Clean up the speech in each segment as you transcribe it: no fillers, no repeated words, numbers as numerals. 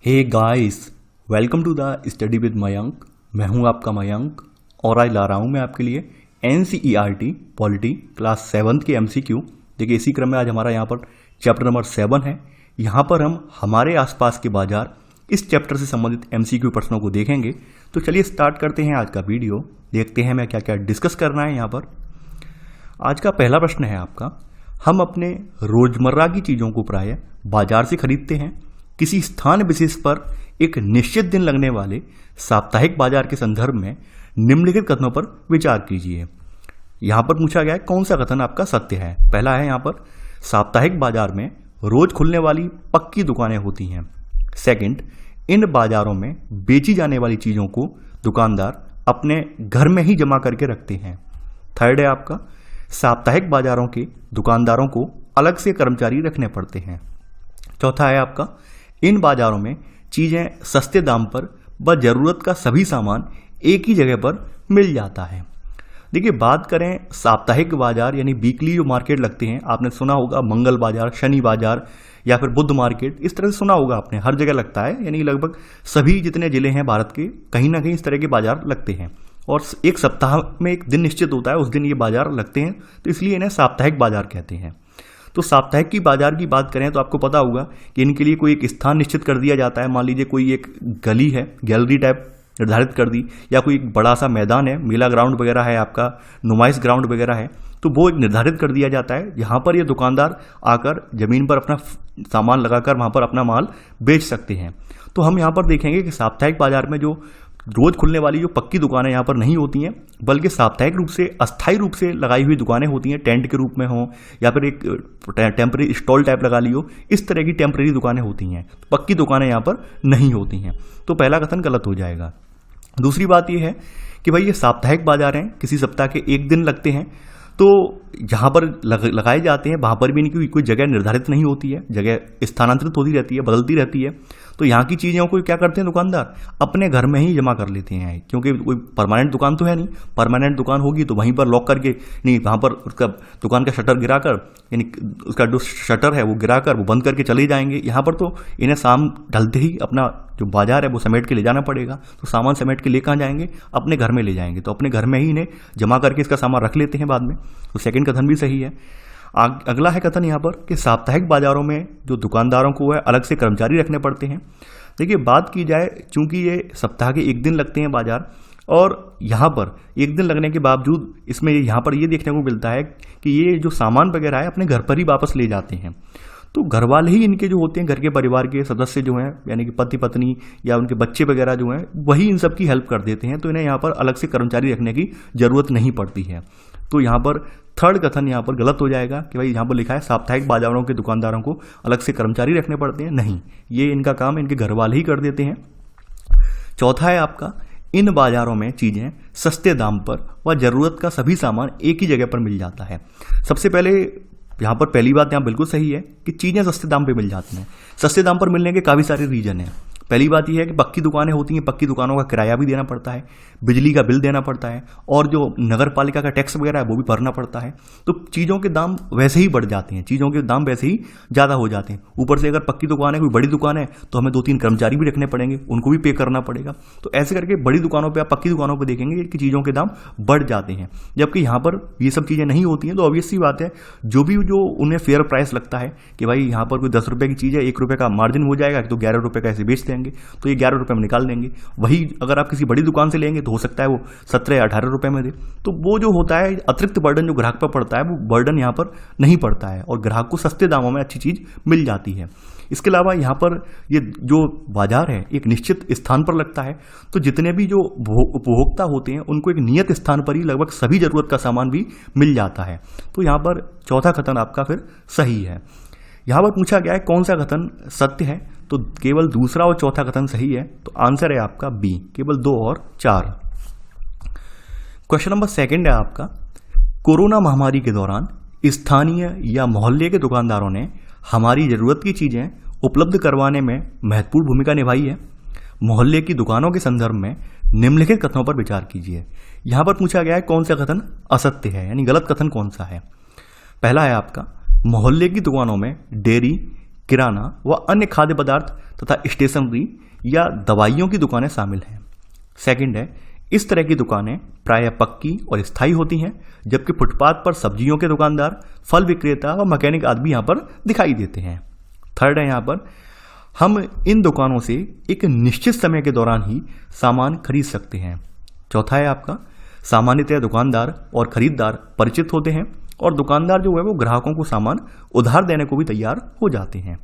Hey guys, welcome to the study with Mayank. मैं हूं आपका मयंक और आज ला रहा हूं मैं आपके लिए NCERT पॉलिटी क्लास 7 के MCQ। देखिए, इसी क्रम में आज हमारा यहाँ पर चैप्टर नंबर 7 है। यहाँ पर हम हमारे आसपास के बाजार इस चैप्टर से संबंधित MCQ प्रश्नों को देखेंगे। तो चलिए स्टार्ट करते हैं आज का वीडियो। देखते हैं मैं क्या क्या डिस्कस करना है यहाँ पर। आज का पहला प्रश्न है आपका, हम अपने रोजमर्रा की चीज़ों को प्रायः बाजार से खरीदते हैं। किसी स्थान विशेष पर एक निश्चित दिन लगने वाले साप्ताहिक बाजार के संदर्भ में निम्नलिखित कथनों पर विचार कीजिए। यहां पर पूछा गया है कौन सा कथन आपका सत्य है। पहला है यहां पर, साप्ताहिक बाजार में रोज खुलने वाली पक्की दुकानें होती हैं। सेकंड, इन बाजारों में बेची जाने वाली चीजों को दुकानदार अपने घर में ही जमा करके रखते हैं। थर्ड है आपका, साप्ताहिक बाजारों के दुकानदारों को अलग से कर्मचारी रखने पड़ते हैं। चौथा है आपका, इन बाजारों में चीजें सस्ते दाम पर व जरूरत का सभी सामान एक ही जगह पर मिल जाता है। देखिए, बात करें साप्ताहिक बाजार यानी वीकली जो मार्केट लगते हैं, आपने सुना होगा मंगल बाजार, शनि बाजार या फिर बुध मार्केट, इस तरह से सुना होगा आपने। हर जगह लगता है, यानी लगभग सभी जितने जिले हैं भारत के, कहीं ना कहीं इस तरह के बाजार लगते हैं। और एक सप्ताह में एक दिन निश्चित होता है, उस दिन ये बाजार लगते हैं, तो इसलिए इन्हें साप्ताहिक बाजार कहते हैं। तो साप्ताहिक की बाजार की बात करें तो आपको पता होगा कि इनके लिए कोई एक स्थान निश्चित कर दिया जाता है। मान लीजिए कोई एक गली है, गैलरी टाइप निर्धारित कर दी, या कोई एक बड़ा सा मैदान है, मेला ग्राउंड वगैरह है, आपका नुमाइश ग्राउंड वगैरह है, तो वो एक निर्धारित कर दिया जाता है। यहाँ पर ये दुकानदार आकर जमीन पर अपना सामान लगाकर वहाँ पर अपना माल बेच सकते हैं। तो हम यहाँ पर देखेंगे कि साप्ताहिक बाजार में जो रोज खुलने वाली जो पक्की दुकानें यहाँ पर नहीं होती हैं, बल्कि साप्ताहिक रूप से अस्थायी रूप से लगाई हुई दुकानें होती हैं। टेंट के रूप में हो या फिर एक टेम्परेरी स्टॉल टाइप लगा ली हो, इस तरह की टेम्परेरी दुकानें होती हैं। पक्की दुकानें यहाँ पर नहीं होती हैं। तो पहला कथन गलत हो जाएगा। दूसरी बात यह है कि भाई ये साप्ताहिक बाजार हैं, किसी सप्ताह के एक दिन लगते हैं, तो जहाँ पर लगाए जाते हैं वहाँ पर भी इनकी कोई जगह निर्धारित नहीं होती है, जगह स्थानांतरित होती रहती है, बदलती रहती है। तो यहाँ की चीज़ों को क्या करते हैं दुकानदार, अपने घर में ही जमा कर लेते हैं, क्योंकि कोई परमानेंट दुकान तो है नहीं। परमानेंट दुकान होगी तो वहीं पर लॉक करके, नहीं वहाँ पर उसका दुकान का शटर गिराकर, यानी उसका जो शटर है वो गिराकर वो बंद करके चले जाएंगे। यहाँ पर तो इन्हें शाम ढलते ही अपना जो बाजार है वो समेट के ले जाना पड़ेगा। तो सामान समेट के ले कहाँ जाएंगे, अपने घर में ले जाएंगे। तो अपने घर में ही इन्हें जमा करके इसका सामान रख लेते हैं बाद में। तो सेकंड कथन भी सही है। अगला है कथन यहाँ पर कि साप्ताहिक बाजारों में जो दुकानदारों को है अलग से कर्मचारी रखने पड़ते हैं। देखिए, बात की जाए, चूंकि ये सप्ताह के एक दिन लगते हैं बाजार, और यहाँ पर एक दिन लगने के बावजूद इसमें यहाँ पर ये देखने को मिलता है कि ये जो सामान वगैरह है अपने घर पर ही वापस ले जाते हैं। तो घर वाले ही इनके जो होते हैं, घर के परिवार के सदस्य जो हैं, यानी कि पति पत्नी या उनके बच्चे वगैरह जो हैं, वही इन सब की हेल्प कर देते हैं। तो इन्हें यहाँ पर अलग से कर्मचारी रखने की जरूरत नहीं पड़ती है। तो यहाँ पर थर्ड कथन यहाँ पर गलत हो जाएगा कि भाई यहाँ पर लिखा है साप्ताहिक बाजारों के दुकानदारों को अलग से कर्मचारी रखने पड़ते हैं। नहीं, ये इनका काम इनके घर वाले ही कर देते हैं। चौथा है आपका, इन बाजारों में चीजें सस्ते दाम पर व जरूरत का सभी सामान एक ही जगह पर मिल जाता है। सबसे पहले यहाँ पर पहली बात यहाँ बिल्कुल सही है कि चीजें सस्ते दाम पे मिल जाती हैं। सस्ते दाम पर मिलने के काफ़ी सारे रीजन हैं। पहली बात यह है कि पक्की दुकानें होती हैं, पक्की दुकानों का किराया भी देना पड़ता है, बिजली का बिल देना पड़ता है, और जो नगर पालिका का टैक्स वगैरह है वो भी भरना पड़ता है। तो चीज़ों के दाम वैसे ही बढ़ जाते हैं, चीज़ों के दाम वैसे ही ज़्यादा हो जाते हैं। ऊपर से अगर पक्की दुकान है, कोई बड़ी दुकान है, तो हमें 2-3 कर्मचारी भी रखने पड़ेंगे, उनको भी पे करना पड़ेगा। तो ऐसे करके बड़ी दुकानों पर, आप पक्की दुकानों पर देखेंगे कि चीज़ों के दाम बढ़ जाते हैं। जबकि यहाँ पर ये सब चीज़ें नहीं होती हैं। तो ऑब्वियस सी बात है, जो उन्हें फेयर प्राइस लगता है कि भाई यहाँ पर कोई 10 रुपये की चीज़ है, 1 रुपये का मार्जिन हो जाएगा, तो 11 रुपये का ऐसे बेच देंगे, तो ये 11 रुपये में निकाल देंगे। वही अगर आप किसी बड़ी दुकान से लेंगे तो हो सकता है वो 17 या 18 रुपये में दे। तो वो जो होता है अतिरिक्त बर्डन जो ग्राहक पर पड़ता है, वो बर्डन यहाँ पर नहीं पड़ता है, और ग्राहक को सस्ते दामों में अच्छी चीज़ मिल जाती है। इसके अलावा यहाँ पर ये जो बाजार है एक निश्चित स्थान पर लगता है। तो जितने भी जो उपभोक्ता होते हैं उनको एक नियत स्थान पर ही लगभग सभी जरूरत का सामान भी मिल जाता है। तो यहाँ पर चौथा कथन आपका फिर सही है। यहाँ पर पूछा गया है कौन सा कथन सत्य है, तो केवल दूसरा और चौथा कथन सही है। तो आंसर है आपका बी, केवल 2 और 4। क्वेश्चन नंबर 2 है आपका, कोरोना महामारी के दौरान स्थानीय या मोहल्ले के दुकानदारों ने हमारी जरूरत की चीजें उपलब्ध करवाने में महत्वपूर्ण भूमिका निभाई है। मोहल्ले की दुकानों के संदर्भ में निम्नलिखित कथनों पर विचार कीजिए। यहां पर पूछा गया है कौन सा कथन असत्य है, यानी गलत कथन कौन सा है। पहला है आपका, मोहल्ले की दुकानों में डेयरी, किराना व अन्य खाद्य पदार्थ तथा स्टेशनरी या दवाइयों की दुकानें शामिल हैं। सेकंड है, इस तरह की दुकानें प्रायः पक्की और स्थायी होती हैं, जबकि फुटपाथ पर सब्जियों के दुकानदार, फल विक्रेता व मैकेनिक आदि भी यहाँ पर दिखाई देते हैं। थर्ड है, यहाँ पर हम इन दुकानों से एक निश्चित समय के दौरान ही सामान खरीद सकते हैं। चौथा है आपका, सामान्यतः दुकानदार और खरीदार परिचित होते हैं और दुकानदार जो है वो ग्राहकों को सामान उधार देने को भी तैयार हो जाते हैं।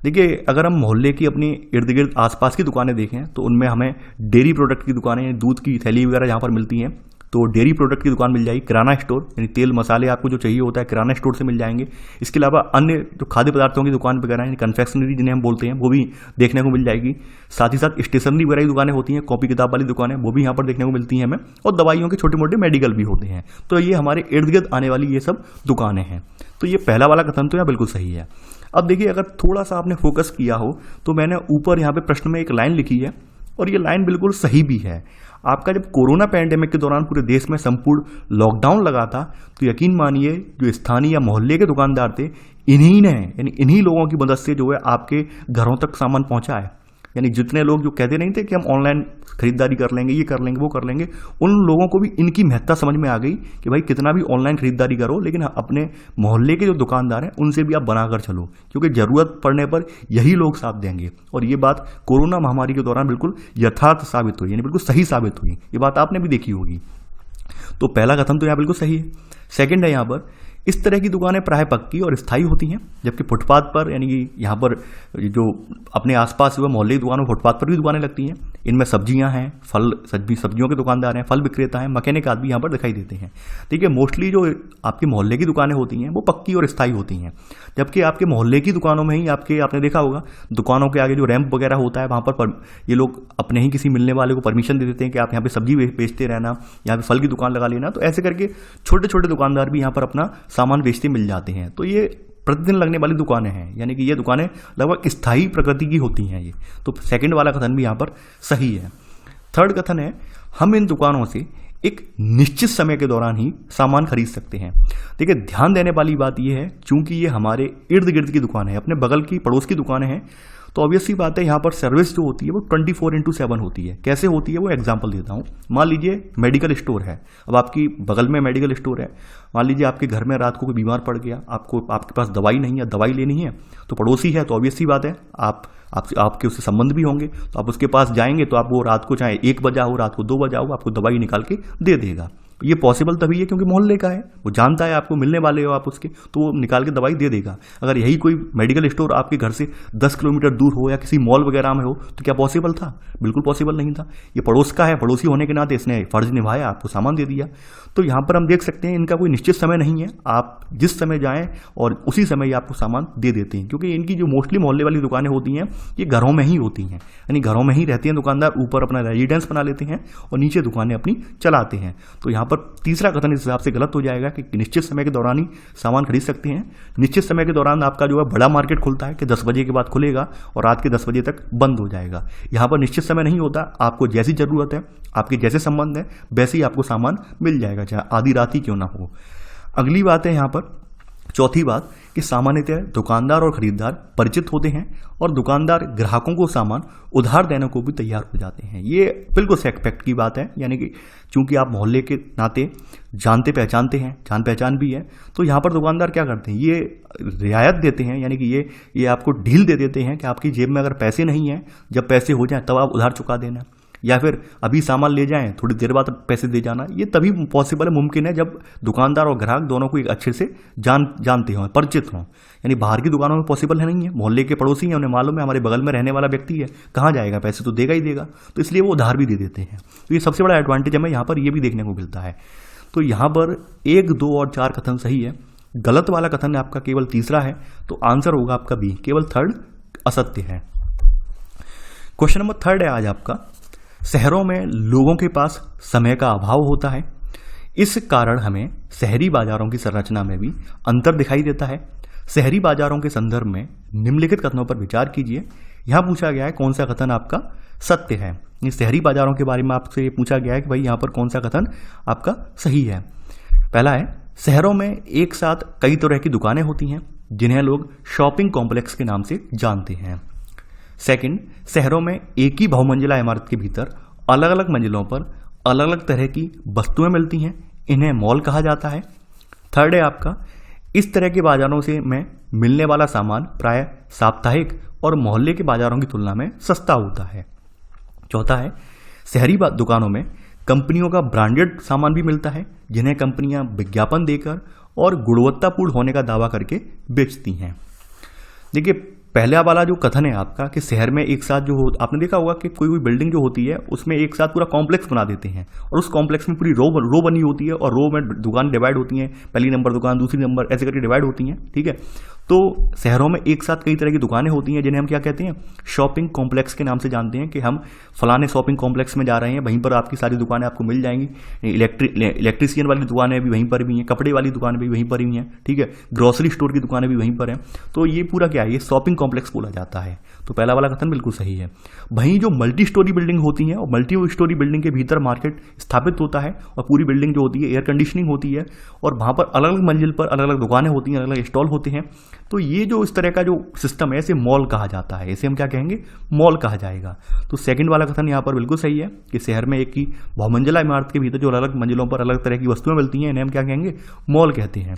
देखिए, अगर हम मोहल्ले की अपनी इर्द गिर्द आसपास की दुकानें देखें तो उनमें हमें डेयरी प्रोडक्ट की दुकानें, दूध की थैली वगैरह जहाँ पर मिलती हैं तो डेयरी प्रोडक्ट की दुकान मिल जाएगी। किराना स्टोर यानी तेल मसाले आपको जो चाहिए होता है किराना स्टोर से मिल जाएंगे। इसके अलावा अन्य जो खाद्य पदार्थों की दुकान वगैरह यानी कन्फेक्शनरी जिन्हें हम बोलते हैं वो भी देखने को मिल जाएगी। साथ ही साथ स्टेशनरी वगैरह की दुकानें होती हैं, कॉपी किताब वाली दुकानें, वो भी यहाँ पर देखने को मिलती हैं हमें, और दवाइयों के छोटे मोटे मेडिकल भी होते हैं। तो ये हमारे इर्द गिर्द आने वाली ये सब दुकानें हैं। तो ये पहला वाला कथन तो यहाँ बिल्कुल सही है। अब देखिए, अगर थोड़ा सा आपने फोकस किया हो तो मैंने ऊपर यहाँ पे प्रश्न में एक लाइन लिखी है और ये लाइन बिल्कुल सही भी है। आपका जब कोरोना पैंडेमिक के दौरान पूरे देश में संपूर्ण लॉकडाउन लगा था तो यकीन मानिए जो स्थानीय या मोहल्ले के दुकानदार थे, इन्हीं ने यानी इन्हीं लोगों की मदद से जो है आपके घरों तक सामान पहुंचा है। यानी जितने लोग जो कहते नहीं थे कि हम ऑनलाइन खरीदारी कर लेंगे, ये कर लेंगे, वो कर लेंगे, उन लोगों को भी इनकी महत्ता समझ में आ गई कि भाई कितना भी ऑनलाइन खरीदारी करो लेकिन अपने मोहल्ले के जो दुकानदार हैं उनसे भी आप बनाकर चलो, क्योंकि ज़रूरत पड़ने पर यही लोग साथ देंगे। और ये बात कोरोना महामारी के दौरान बिल्कुल यथार्थ साबित हुई, यानी बिल्कुल सही साबित हुई। ये बात आपने भी देखी होगी। तो पहला कथन तो यहाँ बिल्कुल सही है। सेकेंड है, यहाँ पर इस तरह की दुकानें प्राय पक्की और स्थायी होती हैं, जबकि फुटपाथ पर यानी कि यहाँ पर जो अपने आसपास हुआ मोहल्ले की दुकानों फुटपाथ पर भी दुकानें लगती हैं। इनमें सब्जियां हैं, सब्जियों के दुकानदार हैं, फल विक्रेता हैं, मैकेनिक आदि यहाँ पर दिखाई देते हैं। देखिए, मोस्टली जो आपके मोहल्ले की दुकानें होती हैं वो पक्की और स्थायी होती हैं, जबकि आपके मोहल्ले की दुकानों में ही आपने देखा होगा दुकानों के आगे जो रैंप वगैरह होता है वहाँ पर ये लोग अपने ही किसी मिलने वाले को परमिशन दे देते हैं कि आप यहाँ पे सब्जी बेचते रहना, यहाँ पे फल की दुकान लगा लेना। तो ऐसे करके छोटे छोटे दुकानदार भी यहाँ पर अपना सामान बेचते मिल जाते हैं। तो ये प्रतिदिन लगने वाली दुकानें हैं, यानी कि ये दुकानें लगभग स्थायी प्रकृति की होती हैं ये। तो सेकंड वाला कथन भी यहाँ पर सही है। थर्ड कथन है, हम इन दुकानों से एक निश्चित समय के दौरान ही सामान खरीद सकते हैं। देखिए, ध्यान देने वाली बात यह है, चूंकि ये हमारे इर्द गिर्द की दुकान है, अपने बगल की पड़ोस की दुकानें हैं, तो ऑब्वियस सी बात है यहाँ पर सर्विस जो होती है वो 24/7 होती है। कैसे होती है वो एग्जांपल देता हूँ। मान लीजिए मेडिकल स्टोर है, अब आपकी बगल में मेडिकल स्टोर है। मान लीजिए आपके घर में रात को कोई बीमार पड़ गया, आपके पास दवाई नहीं है, दवाई लेनी है, तो पड़ोसी है तो ऑब्वियस सी बात है आपके उससे संबंध भी होंगे, तो आप उसके पास जाएंगे तो आप वो रात को चाहे 1 बजा हो, रात को 2 बजा हो, आपको दवाई निकाल के दे देगा। ये पॉसिबल तभी है क्योंकि मोहल्ले का है, वो जानता है आपको मिलने वाले हो आप उसके, तो वो निकाल के दवाई दे देगा। अगर यही कोई मेडिकल स्टोर आपके घर से 10 किलोमीटर दूर हो या किसी मॉल वगैरह में हो तो क्या पॉसिबल था? बिल्कुल पॉसिबल नहीं था। ये पड़ोस का है, पड़ोसी होने के नाते इसने फर्ज निभाया, आपको सामान दे दिया। तो यहाँ पर हम देख सकते हैं इनका कोई निश्चित समय नहीं है, आप जिस समय जाएं और उसी समय ये आपको सामान दे देते हैं, क्योंकि इनकी जो मोस्टली मोहल्ले वाली दुकानें होती हैं ये घरों में ही होती हैं, यानी घरों में ही रहती हैं दुकानदार, ऊपर अपना रेजिडेंस बना लेते हैं और नीचे दुकानें अपनी चलाते हैं। तो यहाँ पर तीसरा कथन इस हिसाब से गलत हो जाएगा कि निश्चित समय के दौरान ही सामान खरीद सकते हैं। निश्चित समय के दौरान आपका जो है बड़ा मार्केट खुलता है कि 10 बजे के बाद खुलेगा और रात के 10 बजे तक बंद हो जाएगा। यहाँ पर निश्चित समय नहीं होता, आपको जैसी जरूरत है, आपके जैसे संबंध है, वैसे ही आपको सामान मिल जाएगा, चाहे आधी रात ही क्यों ना हो। अगली बात है यहाँ पर चौथी बात कि सामान्यतः दुकानदार और खरीदार परिचित होते हैं और दुकानदार ग्राहकों को सामान उधार देने को भी तैयार हो जाते हैं। ये बिल्कुल से फैक्ट की बात है, यानी कि चूंकि आप मोहल्ले के नाते जानते पहचानते हैं, जान पहचान भी है, तो यहाँ पर दुकानदार क्या करते हैं, ये रियायत देते हैं, यानी कि ये आपको ढील दे देते हैं कि आपकी जेब में अगर पैसे नहीं हैं, जब पैसे हो जाएं तब आप उधार चुका देना, या फिर अभी सामान ले जाएं थोड़ी देर बाद पैसे दे जाना। ये तभी पॉसिबल है, मुमकिन है जब दुकानदार और ग्राहक दोनों को एक अच्छे से जानते हों, परिचित हों। यानी बाहर की दुकानों में पॉसिबल है नहीं है, मोहल्ले के पड़ोसी हैं, उन्हें मालूम है हमारे बगल में रहने वाला व्यक्ति है, कहाँ जाएगा, पैसे तो देगा ही देगा, तो इसलिए वो उधार भी दे देते हैं। तो ये सबसे बड़ा एडवांटेज हमें यहाँ पर ये भी देखने को मिलता है। तो यहाँ पर 1, 2 और 4 कथन सही है। गलत वाला कथन आपका केवल तीसरा है, तो आंसर होगा आपका बी, केवल थर्ड असत्य है। क्वेश्चन नंबर 3 है आज आपका, शहरों में लोगों के पास समय का अभाव होता है, इस कारण हमें शहरी बाजारों की संरचना में भी अंतर दिखाई देता है। शहरी बाजारों के संदर्भ में निम्नलिखित कथनों पर विचार कीजिए। यहाँ पूछा गया है कौन सा कथन आपका सत्य है। शहरी बाजारों के बारे में आपसे पूछा गया है कि भाई यहाँ पर कौन सा कथन आपका सही है। पहला है, शहरों में एक साथ कई तरह की दुकानें होती हैं, जिन्हें लोग शॉपिंग कॉम्प्लेक्स के नाम से जानते हैं। सेकंड, शहरों में एक ही बहुमंजिला इमारत के भीतर अलग अलग मंजिलों पर अलग अलग तरह की वस्तुएं मिलती हैं, इन्हें मॉल कहा जाता है। थर्ड है आपका, इस तरह के बाजारों से में मिलने वाला सामान प्राय साप्ताहिक और मोहल्ले के बाजारों की तुलना में सस्ता होता है। चौथा है, शहरी दुकानों में कंपनियों का ब्रांडेड सामान भी मिलता है, जिन्हें कंपनियां विज्ञापन देकर और गुणवत्तापूर्ण होने का दावा करके बेचती हैं। देखिए, पहला वाला जो कथन है आपका कि शहर में एक साथ जो आपने देखा होगा कि कोई बिल्डिंग जो होती है उसमें एक साथ पूरा कॉम्प्लेक्स बना देते हैं और उस कॉम्प्लेक्स में पूरी रो बनी होती है और रो में दुकान डिवाइड होती हैं, पहली नंबर दुकान, दूसरी नंबर, ऐसे करके डिवाइड होती हैं। ठीक है, तो शहरों में एक साथ कई तरह की दुकानें होती हैं जिन्हें हम क्या कहते हैं, शॉपिंग कॉम्प्लेक्स के नाम से जानते हैं कि हम फलाने शॉपिंग कॉम्प्लेक्स में जा रहे हैं, वहीं पर आपकी सारी दुकानें आपको मिल जाएंगी। इलेक्ट्रिशियन वाली दुकानें भी वहीं पर भी हैं, कपड़े वाली दुकानें भी वहीं पर ही हैं, ठीक है, ग्रोसरी स्टोर की दुकानें भी वहीं पर हैं। तो ये पूरा क्या है, ये शॉपिंग कॉम्प्लेक्स बोला जाता है। तो पहला वाला कथन बिल्कुल सही है। वहीं जो मल्टी स्टोरी बिल्डिंग होती है और मल्टी स्टोरी बिल्डिंग के भीतर मार्केट स्थापित होता है और पूरी बिल्डिंग जो होती है एयर कंडीशनिंग होती है और वहां पर अलग अलग मंजिल पर अलग अलग दुकानें होती हैं, अलग अलग स्टॉल होते हैं। तो ये जो इस तरह का जो सिस्टम है इसे मॉल कहा जाता है, इसे हम क्या कहेंगे, मॉल कहा जाएगा। तो सेकंड वाला कथन यहाँ पर बिल्कुल सही है कि शहर में एक ही बहुमंजिला इमारत के भीतर जो अलग अलग मंजिलों पर अलग तरह की वस्तुएं मिलती हैं, इन्हें हम क्या कहेंगे, मॉल कहते हैं।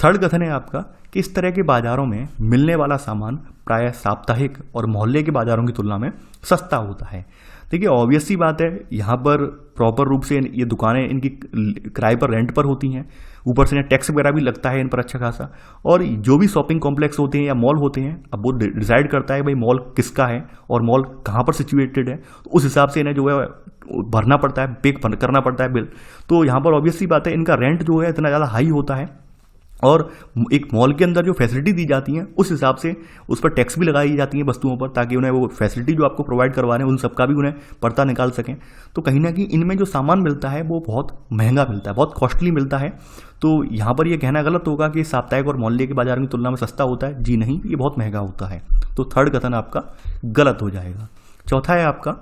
थर्ड कथन है आपका कि इस तरह के बाजारों में मिलने वाला सामान प्राय साप्ताहिक और मोहल्ले के बाजारों की तुलना में सस्ता होता है। देखिए, ऑब्वियस सी बात है, यहाँ पर प्रॉपर रूप से ये दुकानें इनकी किराए पर, रेंट पर होती हैं, ऊपर से टैक्स वगैरह भी लगता है इन पर अच्छा खासा। और जो भी शॉपिंग कॉम्प्लेक्स होते हैं या मॉल होते हैं, अब वो डिसाइड करता है भाई मॉल किसका है और मॉल कहाँ पर सिचुएटेड है, तो उस हिसाब से इन्हें जो है भरना पड़ता है, पे करना पड़ता है बिल। तो यहाँ पर ऑब्वियस सी बात है, इनका रेंट जो है इतना ज़्यादा हाई होता है और एक मॉल के अंदर जो फैसिलिटी दी जाती है उस हिसाब से उस पर टैक्स भी लगाई जाती है वस्तुओं पर, ताकि उन्हें वो फैसिलिटी जो आपको प्रोवाइड करवा रहे हैं उन सबका भी उन्हें पर्ता निकाल सकें। तो कहीं ना कहीं इनमें जो सामान मिलता है वो बहुत महंगा मिलता है, बहुत कॉस्टली मिलता है। तो यहाँ पर ये कहना गलत होगा कि साप्ताहिक और मोहल्ले के बाजार की तुलना में सस्ता होता है। जी नहीं, ये बहुत महंगा होता है। तो थर्ड कथन आपका गलत हो जाएगा। चौथा है आपका,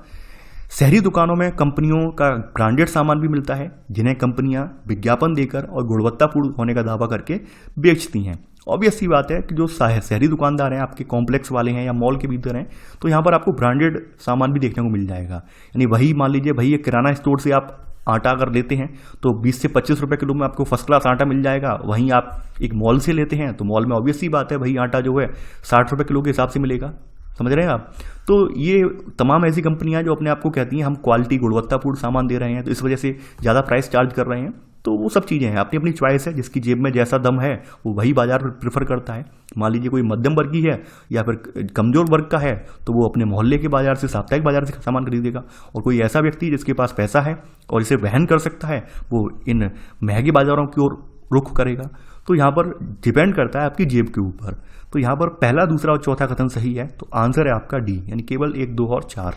शहरी दुकानों में कंपनियों का ब्रांडेड सामान भी मिलता है, जिन्हें कंपनियां विज्ञापन देकर और गुणवत्तापूर्ण होने का दावा करके बेचती हैं। ऑब्वियस सी बात है कि जो शहरी दुकानदार हैं, आपके कॉम्प्लेक्स वाले हैं या मॉल के भीतर हैं, तो यहाँ पर आपको ब्रांडेड सामान भी देखने को मिल जाएगा। यानी वही मान लीजिए, वही एक किराना स्टोर से आप आटा अगर लेते हैं तो 20 से 25 रुपए किलो में आपको फर्स्ट क्लास आटा मिल जाएगा। वहीं आप एक मॉल से लेते हैं तो मॉल में ऑब्वियस सी बात है वही आटा जो है 60 रुपए किलो के हिसाब से मिलेगा। समझ रहे हैं आप? तो ये तमाम ऐसी कंपनियां जो अपने आप को कहती हैं हम क्वालिटी, गुणवत्तापूर्ण सामान दे रहे हैं, तो इस वजह से ज़्यादा प्राइस चार्ज कर रहे हैं। तो वो सब चीज़ें हैं, अपनी अपनी चॉइस है, जिसकी जेब में जैसा दम है वो वही बाजार प्रेफर करता है। मान लीजिए कोई मध्यम वर्गीय है या फिर कमजोर वर्ग का है तो वो अपने मोहल्ले के बाजार से, साप्ताहिक बाजार से सामान खरीदेगा, और कोई ऐसा व्यक्ति जिसके पास पैसा है और इसे वहन कर सकता है वो इन महंगे बाजारों की ओर रुख करेगा। तो यहाँ पर डिपेंड करता है आपकी जेब के ऊपर। तो यहाँ पर पहला, दूसरा और चौथा कथन सही है। तो आंसर है आपका डी, यानी केवल 1, 2 और 4।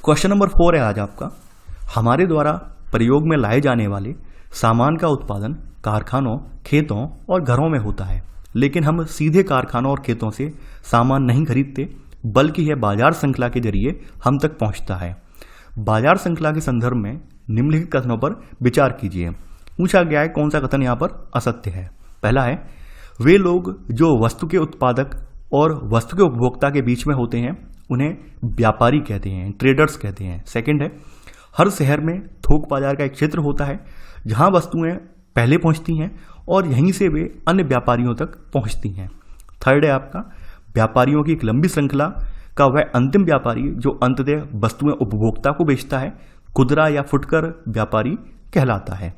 क्वेश्चन नंबर 4 है आज आपका, हमारे द्वारा प्रयोग में लाए जाने वाले सामान का उत्पादन कारखानों, खेतों और घरों में होता है, लेकिन हम सीधे कारखानों और खेतों से सामान नहीं खरीदते, बल्कि यह बाजार श्रृंखला के जरिए हम तक पहुंचता है। बाजार श्रृंखला के संदर्भ में निम्नलिखित कथनों पर विचार कीजिए। पूछा गया है कौन सा कथन यहाँ पर असत्य है। पहला है, वे लोग जो वस्तु के उत्पादक और वस्तु के उपभोक्ता के बीच में होते हैं उन्हें व्यापारी कहते हैं, ट्रेडर्स कहते हैं। सेकंड है, हर शहर में थोक बाजार का एक क्षेत्र होता है जहां वस्तुएं पहले पहुंचती हैं और यहीं से वे अन्य व्यापारियों तक पहुंचती हैं। थर्ड है आपका, व्यापारियों की एक लंबी श्रृंखला का वह अंतिम व्यापारी जो अंततः वस्तुएं उपभोक्ता को बेचता है, खुदरा या फुटकर व्यापारी कहलाता है।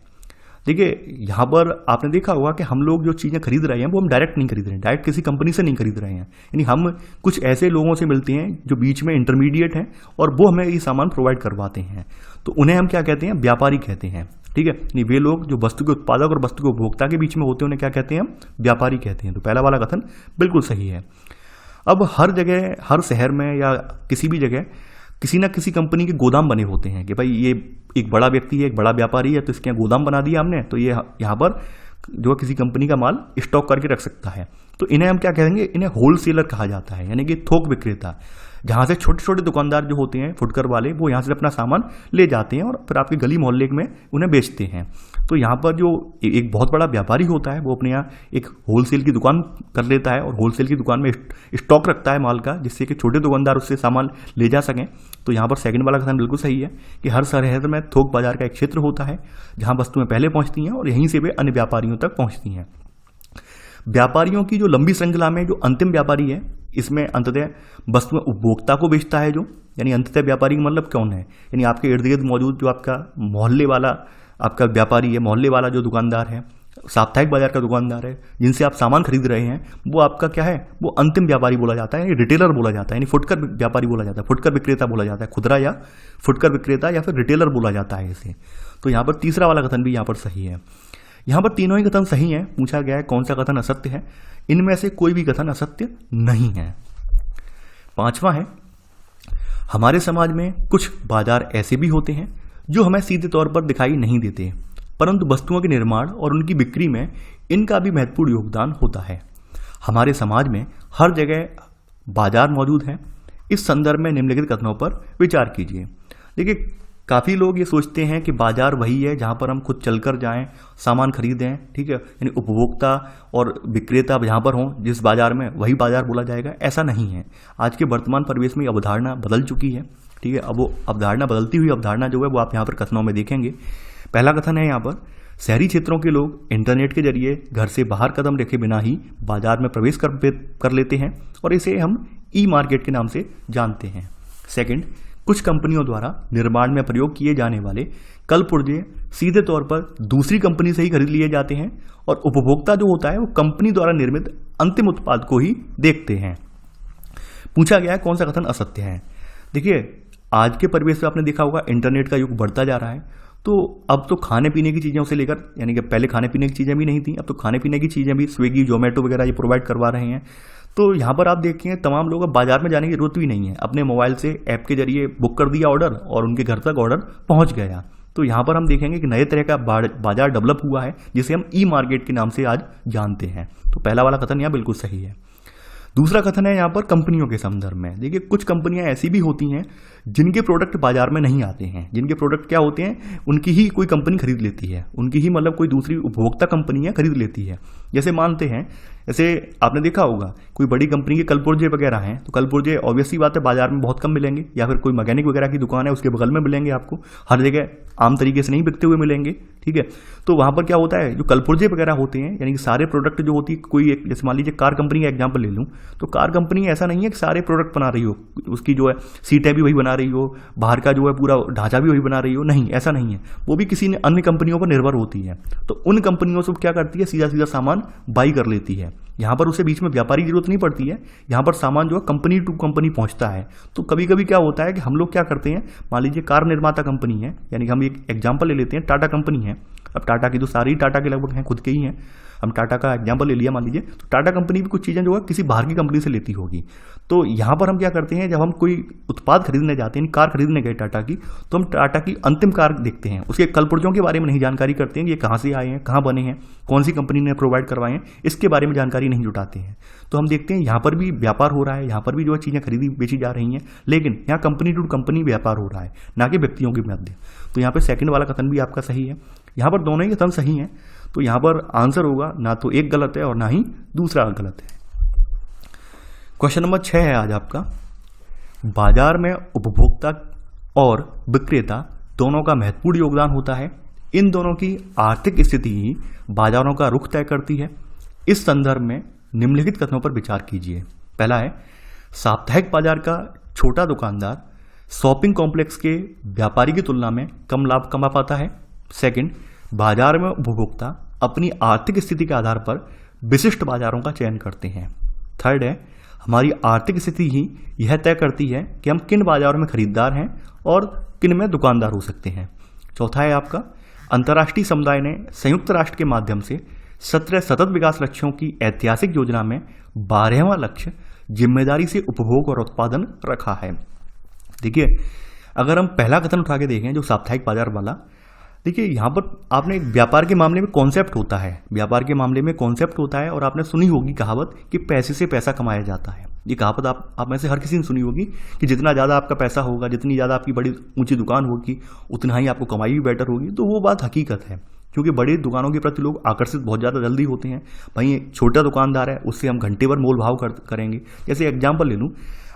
देखिए, यहाँ पर आपने देखा होगा कि हम लोग जो चीज़ें खरीद रहे हैं वो हम डायरेक्ट नहीं खरीद रहे हैं, डायरेक्ट किसी कंपनी से नहीं खरीद रहे हैं। यानी हम कुछ ऐसे लोगों से मिलते हैं जो बीच में इंटरमीडिएट हैं और वो हमें ये सामान प्रोवाइड करवाते हैं, तो उन्हें हम क्या कहते हैं, व्यापारी कहते हैं। ठीक है, यानी वे लोग जो वस्तु के उत्पादक और वस्तु के उपभोक्ता के बीच में होते हैं उन्हें क्या कहते हैं, हम व्यापारी कहते हैं। तो पहला वाला कथन बिल्कुल सही है। अब हर जगह, हर शहर में या किसी भी जगह किसी ना किसी कंपनी के गोदाम बने होते हैं कि भाई ये एक बड़ा व्यक्ति है, एक बड़ा व्यापारी है, तो इसके यहाँ गोदाम बना दिया हमने, तो ये यहाँ पर जो किसी कंपनी का माल स्टॉक करके रख सकता है। तो इन्हें हम क्या कहेंगे, इन्हें होलसेलर कहा जाता है, यानी कि थोक विक्रेता। जहाँ से छोटे छोटे दुकानदार जो होते हैं, फुटकर वाले, वो यहाँ से अपना सामान ले जाते हैं और फिर आपके गली मोहल्ले में उन्हें बेचते हैं। तो यहाँ पर जो एक बहुत बड़ा व्यापारी होता है वो अपने यहाँ एक होलसेल की दुकान कर लेता है और होलसेल की दुकान में स्टॉक रखता है माल का, जिससे कि छोटे दुकानदार उससे सामान ले जा सकें। तो यहाँ पर सेकंड वाला कथन बिल्कुल सही है कि हर शहर में थोक बाजार का एक क्षेत्र होता है जहाँ वस्तुएं पहले पहुँचती हैं और यहीं से वे अन्य व्यापारियों तक पहुँचती हैं। व्यापारियों की जो लंबी श्रृंखला में जो अंतिम व्यापारी है, इसमें अंततः वस्तुएं उपभोक्ता को बेचता है जो, यानी अंततः व्यापारी का मतलब कौन है, यानी आपके इर्द गिर्द मौजूद जो आपका मोहल्ले वाला आपका व्यापारी है, मोहल्ले वाला जो दुकानदार है, साप्ताहिक बाजार का दुकानदार है, जिनसे आप सामान खरीद रहे हैं, वो आपका क्या है, वो अंतिम व्यापारी बोला जाता है, यानी रिटेलर बोला जाता है, यानी फुटकर व्यापारी बोला जाता है, फुटकर विक्रेता बोला जाता है, खुदरा या फुटकर विक्रेता या फिर रिटेलर बोला जाता है इसे। तो यहाँ पर तीसरा वाला कथन भी यहाँ पर सही है। यहाँ पर तीनों ही कथन सही हैं। पूछा गया है कौन सा कथन असत्य है, इनमें से कोई भी कथन असत्य नहीं है। पांचवा है, हमारे समाज में कुछ बाजार ऐसे भी होते हैं जो हमें सीधे तौर पर दिखाई नहीं देते, परंतु वस्तुओं के निर्माण और उनकी बिक्री में इनका भी महत्वपूर्ण योगदान होता है। हमारे समाज में हर जगह बाजार मौजूद है। इस संदर्भ में निम्नलिखित कथनों पर विचार कीजिए। देखिए, काफ़ी लोग ये सोचते हैं कि बाजार वही है जहाँ पर हम खुद चलकर जाएं, सामान खरीदें, ठीक है, यानी उपभोक्ता और विक्रेता जहाँ पर हों, जिस बाजार में, वही बाजार बोला जाएगा। ऐसा नहीं है। आज के वर्तमान परिवेश में अवधारणा बदल चुकी है, ठीक है। अब वो अवधारणा, बदलती हुई अवधारणा जो है वो आप यहाँ पर कथनों में देखेंगे। पहला कथन है यहाँ पर, शहरी क्षेत्रों के लोग इंटरनेट के जरिए घर से बाहर कदम रखे बिना ही बाजार में प्रवेश कर लेते हैं और इसे हम ई मार्केट के नाम से जानते हैं। सेकंड, कुछ कंपनियों द्वारा निर्माण में प्रयोग किए जाने वाले कल पुर्जे सीधे तौर पर दूसरी कंपनी से ही खरीद लिए जाते हैं और उपभोक्ता जो होता है वो कंपनी द्वारा निर्मित अंतिम उत्पाद को ही देखते हैं। पूछा गया है कौन सा कथन असत्य है। देखिए, आज के परिवेश में आपने देखा होगा इंटरनेट का युग बढ़ता जा रहा है, तो अब तो खाने पीने की चीज़ों से लेकर, यानी कि पहले खाने पीने की चीज़ें भी नहीं थी, अब तो खाने पीने की चीज़ें भी स्विगी, जोमेटो वगैरह ये प्रोवाइड करवा रहे हैं। तो यहाँ पर आप देखें, तमाम लोग अब बाजार में जाने की जरूरत भी नहीं है, अपने मोबाइल से ऐप के जरिए बुक कर दिया ऑर्डर और उनके घर तक ऑर्डर पहुँच गया। तो यहाँ पर हम देखेंगे कि नए तरह का बाजार डेवलप हुआ है जिसे हम ई मार्केट के नाम से आज जानते हैं। तो पहला वाला कथन यहाँ बिल्कुल सही है। दूसरा कथन है यहाँ पर कंपनियों के संदर्भ में। देखिए, कुछ कंपनियां ऐसी भी होती हैं जिनके प्रोडक्ट बाजार में नहीं आते हैं। जिनके प्रोडक्ट क्या होते हैं, उनकी ही कोई कंपनी खरीद लेती है, उनकी ही मतलब कोई दूसरी उपभोक्ता कंपनियां खरीद लेती है। जैसे मानते हैं, जैसे आपने देखा होगा कोई बड़ी कंपनी के कलपुर्जे वगैरह हैं, तो कलपुर्जे ऑब्वियसली बात है बाजार में बहुत कम मिलेंगे, या फिर कोई मैकेनिक वगैरह की दुकान है उसके बगल में मिलेंगे, आपको हर जगह आम तरीके से नहीं बिकते हुए मिलेंगे, ठीक है। तो वहाँ पर क्या होता है, जो कलपुर्जे वगैरह होते हैं, यानी कि सारे प्रोडक्ट जो होती है, कोई एक जैसे मान लीजिए कार कंपनी का एग्जाम्पल ले लूँ, तो कार कंपनी ऐसा नहीं है कि सारे प्रोडक्ट बना रही हो, उसकी जो है सीटें भी वही बना रही हो, बाहर का जो है पूरा ढांचा भी वही बना रही हो, नहीं, ऐसा नहीं है। वो भी किसी अन्य कंपनियों पर निर्भर होती है। तो उन कंपनियों से क्या करती है, सीधा सीधा सामान बाई कर लेती है। यहाँ पर उसे बीच में व्यापारी की जरूरत नहीं पड़ती है, यहाँ पर सामान जो है कंपनी टू कंपनी पहुँचता है। तो कभी कभी क्या होता है कि हम लोग क्या करते हैं, मान लीजिए कार निर्माता कंपनी है, यानी कि हम एक एग्जाम्पल ले लेते हैं, टाटा कंपनी है। अब टाटा की तो सारी टाटा के लगभग हैं, खुद के ही हैं, हम टाटा का एग्जाम्पल ले लिया मान लीजिए, तो टाटा कंपनी भी कुछ चीज़ें जो है किसी बाहर की कंपनी से लेती होगी। तो यहाँ पर हम क्या करते हैं, जब हम कोई उत्पाद खरीदने जाते हैं, कार खरीदने गए टाटा की, तो हम टाटा की अंतिम कार देखते हैं, उसके कलपुर्जों के बारे में नहीं जानकारी करते हैं, ये कहाँ से आए हैं, कहाँ बने हैं, कौन सी कंपनी ने प्रोवाइड करवाए हैं, इसके बारे में जानकारी नहीं जुटाते हैं। तो हम देखते हैं यहाँ पर भी व्यापार हो रहा है, यहाँ पर भी जो है चीज़ें खरीदी बेची जा रही हैं, लेकिन यहाँ कंपनी टू कंपनी व्यापार हो रहा है, ना कि व्यक्तियों के मध्य। तो यहाँ पर सेकंड वाला कथन भी आपका सही है, यहाँ पर दोनों ही कथन सही हैं। तो यहाँ पर आंसर होगा ना तो एक गलत है और ना ही दूसरा गलत है। क्वेश्चन नंबर 6 है आज आपका, बाजार में उपभोक्ता और विक्रेता दोनों का महत्वपूर्ण योगदान होता है। इन दोनों की आर्थिक स्थिति ही बाजारों का रुख तय करती है। इस संदर्भ में निम्नलिखित कथनों पर विचार कीजिए। पहला है, साप्ताहिक बाजार का छोटा दुकानदार शॉपिंग कॉम्प्लेक्स के व्यापारी की तुलना में कम लाभ कमा पाता है। सेकंड, बाजार में उपभोक्ता अपनी आर्थिक स्थिति के आधार पर विशिष्ट बाजारों का चयन करते हैं। थर्ड है, हमारी आर्थिक स्थिति ही यह तय करती है कि हम किन बाजारों में खरीदार हैं और किन में दुकानदार हो सकते हैं। चौथा है आपका, अंतर्राष्ट्रीय समुदाय ने संयुक्त राष्ट्र के माध्यम से 17 सतत विकास लक्ष्यों की ऐतिहासिक योजना में 12वां लक्ष्य जिम्मेदारी से उपभोग और उत्पादन रखा है। देखिए, अगर हम पहला कथन उठा के देखें जो साप्ताहिक बाजार वाला, देखिए यहाँ पर आपने व्यापार के मामले में कॉन्सेप्ट होता है, व्यापार के मामले में कॉन्सेप्ट होता है, और आपने सुनी होगी कहावत कि पैसे से पैसा कमाया जाता है। ये कहावत आप में से हर किसी ने सुनी होगी कि जितना ज़्यादा आपका पैसा होगा, जितनी ज़्यादा आपकी बड़ी ऊंची दुकान होगी, उतना ही आपको कमाई भी बेटर होगी। तो वो बात हकीकत है। क्योंकि बड़ी दुकानों के प्रति लोग आकर्षित बहुत ज़्यादा जल्दी होते हैं। भाई एक छोटा दुकानदार है, उससे हम घंटे भर मोल भाव करेंगे। जैसे एग्जाम्पल ले लूँ,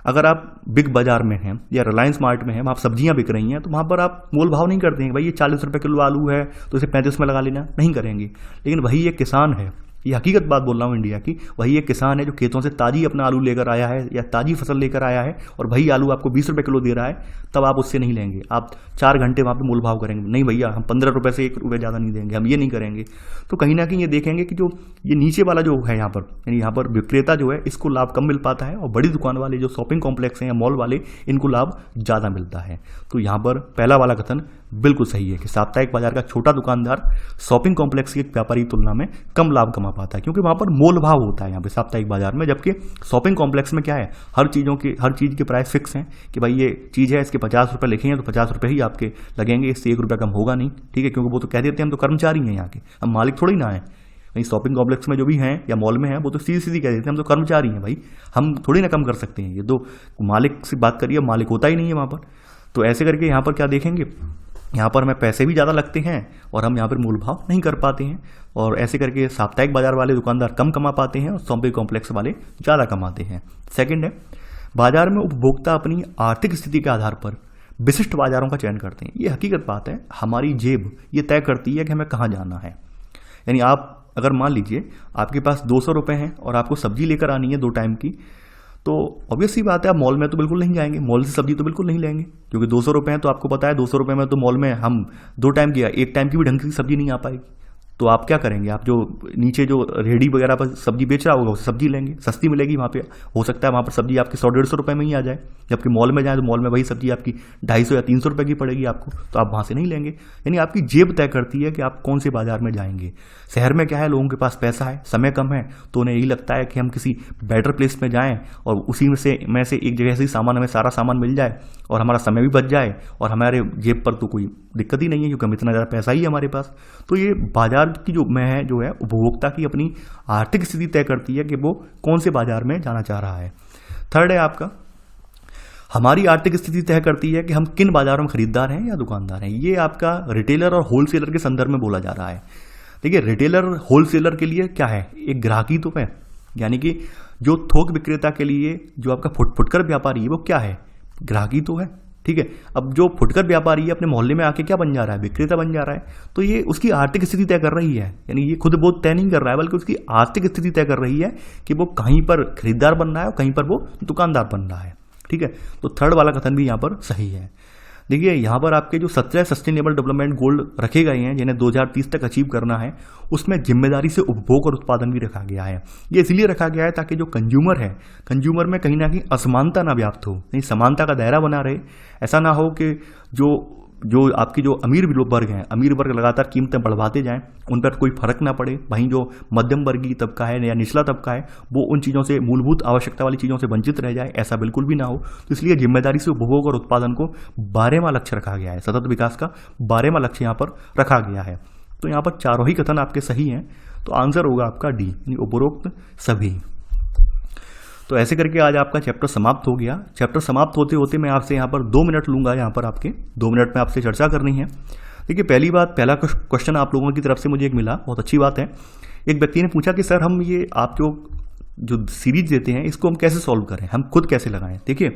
अगर आप बिग बाजार में हैं या रिलायंस मार्ट में हैं, वहाँ सब्जियां बिक रही हैं, तो वहाँ पर आप मोल भाव नहीं करते हैं भाई ये 40 रुपये किलो आलू है तो इसे 35 में लगा लेना, नहीं करेंगे। लेकिन वही एक किसान है, ये हकीकत बात बोल रहा हूँ इंडिया की, वही एक किसान है जो खेतों से ताज़ी अपना आलू लेकर आया है या ताज़ी फसल लेकर आया है और वही आलू आपको 20 रुपये किलो दे रहा है, तब आप उससे नहीं लेंगे। आप 4 घंटे वहाँ पे मोल भाव करेंगे, नहीं भैया हम 15 रुपये से 1 रुपये ज़्यादा नहीं देंगे, हम ये नहीं करेंगे। तो कहीं ना कहीं ये देखेंगे कि जो ये नीचे वाला जो है यहाँ पर, यानी यहाँ पर विक्रेता जो है इसको लाभ कम मिल पाता है और बड़ी दुकान वाले जो शॉपिंग कॉम्प्लेक्स हैं या मॉल वाले, इनको लाभ ज़्यादा मिलता है। तो यहाँ पर पहला वाला कथन बिल्कुल सही है कि साप्ताहिक बाजार का छोटा दुकानदार शॉपिंग कॉम्प्लेक्स के व्यापारी की तुलना में कम लाभ कमा पाता है, क्योंकि वहाँ पर मोल भाव होता है यहाँ पे साप्ताहिक बाजार में। जबकि शॉपिंग कॉम्प्लेक्स में क्या है, हर चीज़ के प्राइस फिक्स हैं कि भाई ये चीज़ है इसके 50 रुपये लिखे हैं तो 50 रुपये ही आपके लगेंगे, इससे 1 रुपया कम होगा नहीं, ठीक है, क्योंकि वो तो कह देते हैं हम तो कर्मचारी हैं यहाँ के, हम मालिक थोड़ी ना है। वहीं शॉपिंग कॉम्प्लेक्स में जो भी हैं या मॉल में हैं वो तो सीधी सीधी कह देते हैं हम तो कर्मचारी हैं भाई, हम थोड़ी ना कम कर सकते हैं। ये तो मालिक से बात करिए, मालिक होता ही नहीं है वहाँ पर। तो ऐसे करके यहाँ पर क्या देखेंगे, यहाँ पर हमें पैसे भी ज़्यादा लगते हैं और हम यहाँ पर मूल भाव नहीं कर पाते हैं, और ऐसे करके साप्ताहिक बाजार वाले दुकानदार कम कमा पाते हैं और शॉपिंग कॉम्प्लेक्स वाले ज़्यादा कमाते हैं। सेकंड है, बाजार में उपभोक्ता अपनी आर्थिक स्थिति के आधार पर विशिष्ट बाजारों का चयन करते हैं। ये हकीकत बात है, हमारी जेब ये तय करती है कि हमें कहाँ जाना है। यानी आप अगर मान लीजिए आपके पास 200 रुपये हैं और आपको सब्जी लेकर आनी है 2 टाइम की, तो ऑब्वियस सी बात है आप मॉल में तो बिल्कुल नहीं जाएंगे, मॉल से सब्जी तो बिल्कुल नहीं लेंगे, क्योंकि 200 रुपये हैं तो आपको पता है 200 रुपये में तो मॉल में हम 2 टाइम की 1 टाइम की भी ढंग की सब्जी नहीं आ पाएगी। तो आप क्या करेंगे, आप जो नीचे जो रेडी वगैरह पर सब्जी बेच रहा होगा उससे सब्जी लेंगे, सस्ती मिलेगी वहाँ पे, हो सकता है वहाँ पर सब्जी आपकी 100-150 रुपये में ही आ जाए। जबकि मॉल में जाए तो मॉल में वही सब्जी आपकी 250 या 300 रुपये की पड़ेगी आपको, तो आप वहाँ से नहीं लेंगे। यानी आपकी जेब तय करती है कि आप कौन से बाजार में जाएंगे। शहर में क्या है, लोगों के पास पैसा है, समय कम है, तो उन्हें यही लगता है कि हम किसी बेटर प्लेस में जाएँ और उसी में से एक जगह से सामान, हमें सारा सामान मिल जाए और हमारा समय भी बच जाए और हमारे जेब पर तो कोई दिक्कत ही नहीं है क्योंकि हम इतना ज़्यादा पैसा ही है हमारे पास। तो ये बाजार की जो है उपभोक्ता की अपनी आर्थिक स्थिति तय करती है कि वो कौन से बाजार में जाना चाह रहा है। थर्ड है आपका, हमारी आर्थिक स्थिति तय करती है कि हम किन बाजारों में खरीदार हैं या दुकानदार हैं। ये आपका रिटेलर और होलसेलर के संदर्भ में बोला जा रहा है। देखिए रिटेलर होलसेलर के लिए क्या है, एक ग्राहकी तो है, यानी कि जो थोक विक्रेता के लिए जो आपका फुटकर व्यापारी है वो क्या है, ग्राहकी तो है, ठीक है। अब जो फुटकर व्यापारी है अपने मोहल्ले में आके क्या बन जा रहा है, विक्रेता बन जा रहा है। तो ये उसकी आर्थिक स्थिति तय कर रही है, यानी ये खुद बहुत तय नहीं कर रहा है बल्कि उसकी आर्थिक स्थिति तय कर रही है कि वो कहीं पर खरीदार बन रहा है और कहीं पर वो दुकानदार बन रहा है, ठीक है। तो थर्ड वाला कथन भी यहाँ पर सही है। देखिए यहाँ पर आपके जो 17 सस्टेनेबल डेवलपमेंट गोल रखे गए हैं जिन्हें 2030 तक अचीव करना है, उसमें जिम्मेदारी से उपभोग और उत्पादन भी रखा गया है। ये इसलिए रखा गया है ताकि जो कंज्यूमर है, कंज्यूमर में कहीं ना कहीं असमानता ना व्याप्त हो, नहीं समानता का दायरा बना रहे। ऐसा ना हो कि जो आपकी जो अमीर वर्ग हैं, अमीर वर्ग लगातार कीमतें बढ़वाते जाएं, उन पर कोई फर्क ना पड़े, वहीं जो मध्यम वर्गीय तबका है या निचला तबका है वो उन चीज़ों से, मूलभूत आवश्यकता वाली चीज़ों से वंचित रह जाए, ऐसा बिल्कुल भी ना हो। तो इसलिए जिम्मेदारी से उपभोग और उत्पादन को 12वां लक्ष्य रखा गया है, सतत विकास का 12वां लक्ष्य यहाँ पर रखा गया है। तो यहाँ पर चारों ही कथन आपके सही हैं, तो आंसर होगा आपका डी, यानी उपरोक्त सभी। तो ऐसे करके आज आपका चैप्टर समाप्त हो गया। चैप्टर समाप्त होते होते मैं आपसे यहाँ पर 2 मिनट लूँगा, यहाँ पर आपके 2 मिनट में आपसे चर्चा करनी है। देखिए पहला क्वेश्चन आप लोगों की तरफ से मुझे एक मिला, बहुत अच्छी बात है। एक व्यक्ति ने पूछा कि सर हम ये आप जो सीरीज देते हैं इसको हम कैसे सॉल्व करें, हम खुद कैसे लगाएं। देखिए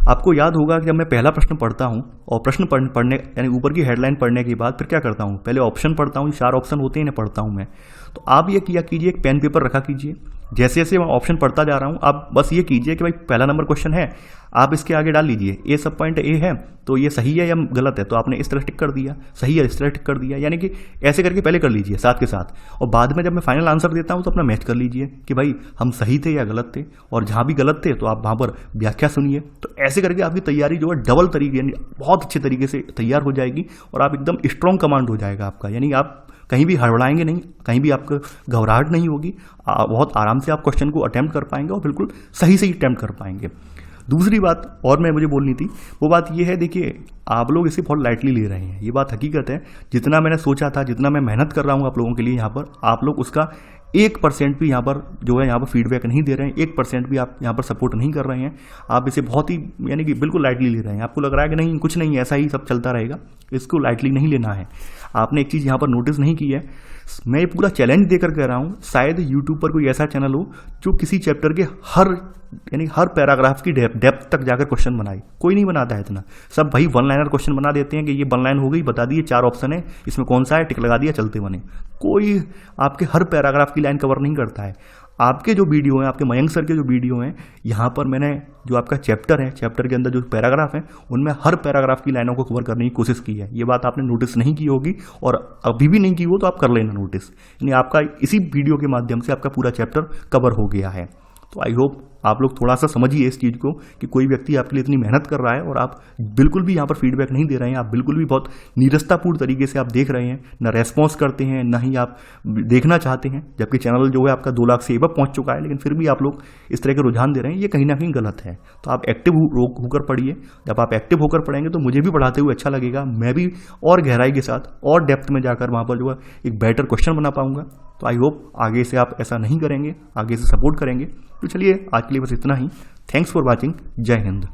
आपको याद होगा कि जब मैं पहला प्रश्न पढ़ता हूँ और प्रश्न पढ़ने यानी ऊपर की हेडलाइन पढ़ने के बाद फिर क्या करता हूँ, पहले ऑप्शन पढ़ता हूँ, 4 ऑप्शन होते हैं, इन्हें पढ़ता हूँ मैं। तो आप ये किया कीजिए, एक पेन पेपर रखा कीजिए, जैसे जैसे मैं ऑप्शन पढ़ता जा रहा हूँ आप बस ये कीजिए कि भाई पहला नंबर क्वेश्चन है, आप इसके आगे डाल लीजिए ए सब पॉइंट ए है तो ये सही है या गलत है, तो आपने इस तरह टिक कर दिया, सही है इस तरह टिक कर दिया, यानी कि ऐसे करके पहले कर लीजिए साथ के साथ, और बाद में जब मैं फाइनल आंसर देता हूँ तो अपना मैच कर लीजिए कि भाई हम सही थे या गलत थे, और जहाँ भी गलत थे तो आप वहाँ पर व्याख्या सुनिए। तो ऐसे करके आपकी तैयारी जो है डबल तरीके यानी बहुत अच्छे तरीके से तैयार हो जाएगी और आप एकदम स्ट्रॉन्ग कमांड हो जाएगा आपका, यानी आप कहीं भी हड़बड़ाएंगे नहीं, कहीं भी आपको घबराहट नहीं होगी, बहुत आराम से आप क्वेश्चन को अटेम्प्ट कर पाएंगे और बिल्कुल सही से अटेम्प्ट कर पाएंगे। दूसरी बात और मुझे बोलनी थी, वो बात ये है, देखिए आप लोग इसे बहुत लाइटली ले रहे हैं, ये बात हकीकत है। जितना मैंने सोचा था, जितना मैं मेहनत कर रहा हूँ आप लोगों के लिए यहाँ पर, आप लोग उसका 1% भी यहाँ पर जो है यहाँ पर फीडबैक नहीं दे रहे हैं, 1% भी आप यहाँ पर सपोर्ट नहीं कर रहे हैं। आप इसे बहुत ही यानी कि बिल्कुल लाइटली ले रहे हैं। आपको लग रहा है कि नहीं कुछ नहीं, ऐसा ही सब चलता रहेगा, इसको लाइटली नहीं लेना है। आपने एक चीज़ यहाँ पर नोटिस नहीं की है, मैं ये पूरा चैलेंज देकर कह रहा हूँ, शायद यूट्यूब पर कोई ऐसा चैनल हो जो किसी चैप्टर के हर पैराग्राफ की डेप्थ तक जाकर क्वेश्चन बनाए। कोई नहीं बनाता है इतना, सब भाई वन लाइनर क्वेश्चन बना देते हैं कि ये वन लाइन हो गई, बता दिए 4 ऑप्शन है, इसमें कौन सा है, टिक लगा दिया, चलते बने। कोई आपके हर पैराग्राफ की लाइन कवर नहीं करता है। आपके जो वीडियो हैं, आपके मयंक सर के जो वीडियो हैं, यहाँ पर मैंने जो आपका चैप्टर है, चैप्टर के अंदर जो पैराग्राफ है, उनमें हर पैराग्राफ की लाइनों को कवर करने की कोशिश की है। ये बात आपने नोटिस नहीं की होगी, और अभी भी नहीं की हो तो आप कर लेना नोटिस। यानी आपका इसी वीडियो के माध्यम से आपका पूरा चैप्टर कवर हो गया है। तो आई होप आप लोग थोड़ा सा समझिए इस चीज़ को कि कोई व्यक्ति आपके लिए इतनी मेहनत कर रहा है और आप बिल्कुल भी यहाँ पर फीडबैक नहीं दे रहे हैं, आप बिल्कुल भी बहुत नीरसतापूर्ण तरीके से आप देख रहे हैं, ना रेस्पॉन्स करते हैं, ना ही आप देखना चाहते हैं, जबकि चैनल जो है आपका 2 लाख से एबव पहुँच चुका है, लेकिन फिर भी आप लोग इस तरह के रुझान दे रहे हैं। ये कहीं ना कहीं गलत है। तो आप एक्टिव होकर पढ़िए। जब आप एक्टिव होकर पढ़ेंगे तो मुझे भी पढ़ाते हुए अच्छा लगेगा, मैं भी और गहराई के साथ और डेप्थ में जाकर वहाँ पर जो है एक बेटर क्वेश्चन बना पाऊंगा। तो आई होप आगे से आप ऐसा नहीं करेंगे, आगे से सपोर्ट करेंगे। तो चलिए आज के लिए बस इतना ही। Thanks for watching. जय हिंद।